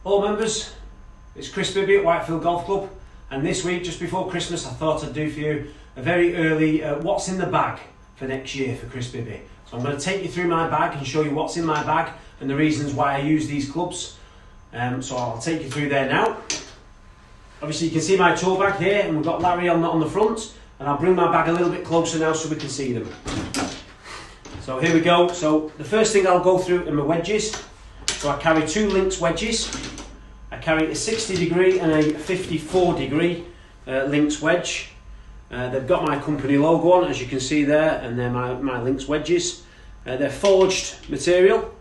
Hello members, it's Chris Bibby at Whitefield Golf Club, and this week, just before Christmas, I thought I'd do for you a very early what's in the bag for next year for Chris Bibby. So I'm going to take you through my bag and show you what's in my bag and the reasons why I use these clubs. So I'll take you through there now. Obviously you can see my tool bag here, and we've got Larry on the front, and I'll bring my bag a little bit closer now so we can see them. So here we go. So the first thing I'll go through are my wedges. So I carry two Lynx wedges. I carry a 60 degree and a 54 degree Lynx wedge. They've got my company logo on, as you can see there, and they're my Lynx wedges. They're forged material.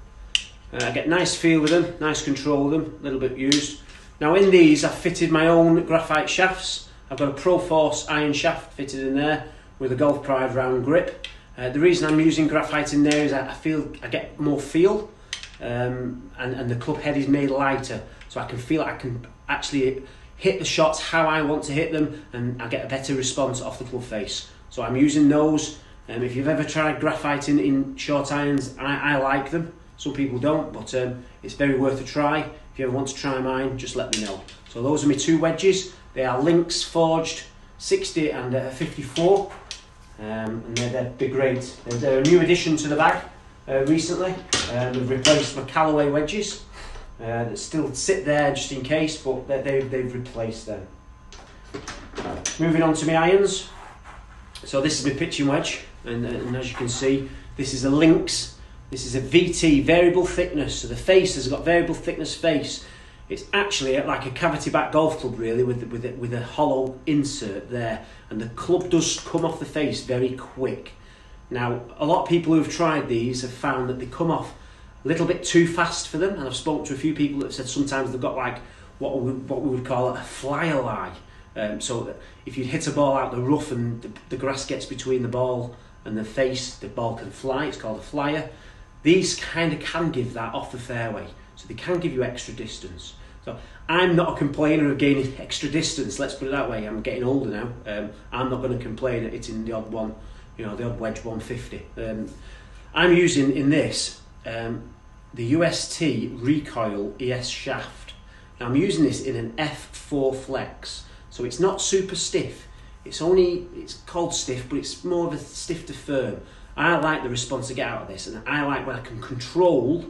I get nice feel with them, nice control with them, a little bit used. Now in these I've fitted my own graphite shafts. I've got a Pro Force iron shaft fitted in there with a Golf Pride round grip. The reason I'm using graphite in there is I feel I get more feel, and the club head is made lighter, so I can feel I can actually hit the shots how I want to hit them, and I get a better response off the club face. So I'm using those. If you've ever tried graphite in short irons, I like them. Some people don't, but it's very worth a try. If you ever want to try mine, just let me know. So those are my two wedges. They are Lynx forged 60 and 54. And they're great. They're a new addition to the bag recently. They've replaced my Callaway wedges that still sit there just in case, but they've replaced them. Moving on to my irons. So this is my pitching wedge, and as you can see, this is a Lynx. This is a VT, variable thickness. So the face has got variable thickness face. It's actually like a cavity back golf club really, with a hollow insert there, and the club does come off the face very quick. Now a lot of people who've tried these have found that they come off a little bit too fast for them, and I've spoken to a few people that have said sometimes they've got like what we would call a flyer lie. So that if you hit a ball out the rough and the grass gets between the ball and the face, the ball can fly. It's called a flyer. These kind of can give that off the fairway, so they can give you extra distance. So I'm not a complainer of gaining extra distance, let's put it that way. I'm getting older now. I'm not going to complain at hitting the odd one, the odd wedge 150. I'm using in this the UST Recoil ES shaft. Now I'm using this in an F4 flex, so it's not super stiff. It's called stiff, but it's more of a stiff to firm. I like the response I get out of this, and I like when I can control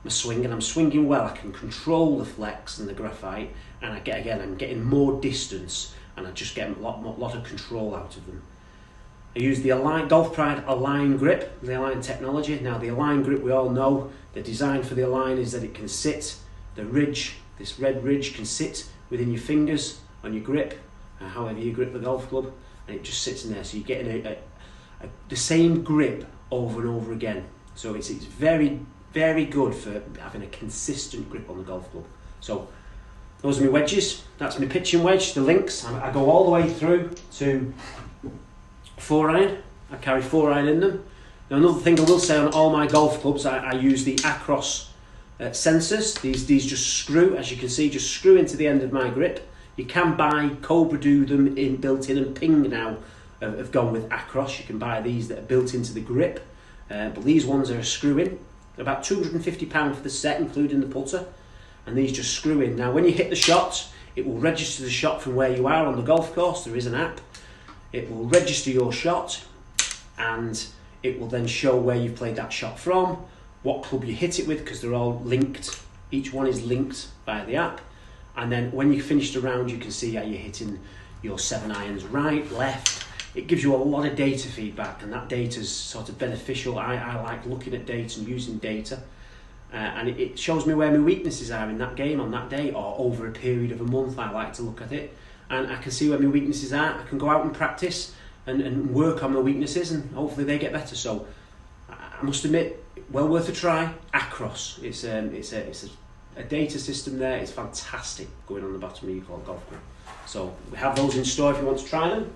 my swing, and I'm swinging well. I can control the flex and the graphite, and I'm getting more distance, and I just get a lot of control out of them. I use the Golf Pride Align grip, the Align technology. Now the Align grip, we all know the design for the Align is that it can sit, the ridge, this red ridge can sit within your fingers on your grip, however you grip the golf club, and it just sits in there, so you're getting the same grip over and over again. So it's very, very good for having a consistent grip on the golf club. So those are my wedges. That's my pitching wedge, the Lynx. I go all the way through to 4-iron. I carry 4-iron in them. Now another thing I will say, on all my golf clubs, I use the Acros sensors. These just screw, as you can see, just screw into the end of my grip. You can buy Cobra do them built in, and Ping now have gone with Acros. You can buy these that are built into the grip, but these ones are a screw in. They're about £250 for the set, including the putter, and these just screw in. Now when you hit the shot, it will register the shot from where you are on the golf course. There is an app. It will register your shot, and it will then show where you've played that shot from, what club you hit it with, because they're all linked. Each one is linked by the app, and then when you finish the round, you can see how you're hitting your 7-irons right, left. It gives you a lot of data feedback, and that data is sort of beneficial. I like looking at data and using data, and it shows me where my weaknesses are in that game on that day, or over a period of a month. I like to look at it, and I can see where my weaknesses are. I can go out and practice and work on my weaknesses, and hopefully they get better. So I must admit, well worth a try. Acros, it's a data system there. It's fantastic going on the bottom of your golf club. So we have those in store if you want to try them.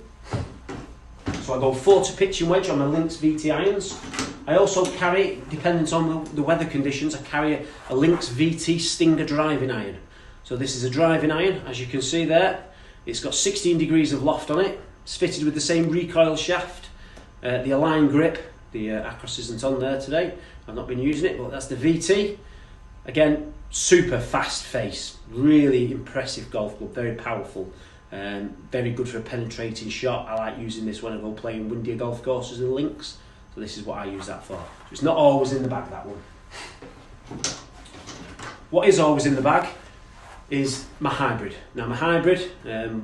So I go 40 pitching wedge on my Lynx VT irons. I also carry, depending on the weather conditions, I carry a Lynx VT Stinger driving iron. So this is a driving iron, as you can see there. It's got 16 degrees of loft on it. It's fitted with the same recoil shaft. The Align grip, the Acros isn't on there today. I've not been using it, but that's the VT. Again, super fast face, really impressive golf club, very powerful, very good for a penetrating shot. I like using this when I go playing windier golf courses and links, so this is what I use that for. So it's not always in the bag, that one. What is always in the bag is my hybrid. Now my hybrid,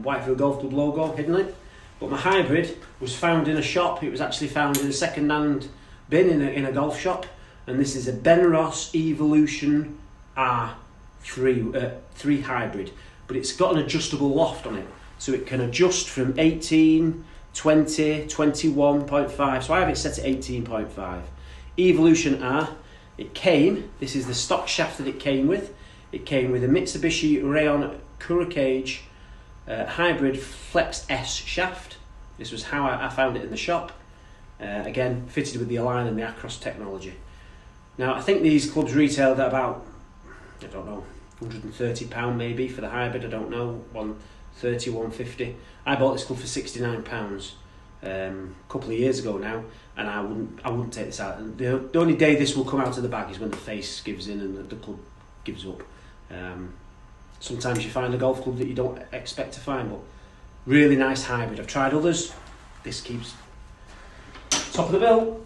Whitefield Golf Club logo hidden it, but my hybrid was found in a shop. It was actually found in a second-hand bin in a golf shop, and this is a Ben Ross Evolution R3 3 hybrid, but it's got an adjustable loft on it, so it can adjust from 18, 20, 21.5, so I have it set at 18.5. Evolution R, this is the stock shaft that it came with. It came with a Mitsubishi Rayon Curacage hybrid Flex S shaft. This was how I found it in the shop. Again, fitted with the Align and the Acros technology. Now, I think these clubs retailed at about, I don't know, £130 maybe for the hybrid, I don't know, 130, 150. I bought this club for £69 a couple of years ago now, and I wouldn't take this out. The only day this will come out of the bag is when the face gives in and the club gives up. Sometimes you find a golf club that you don't expect to find, but really nice hybrid. I've tried others. This keeps top of the bill.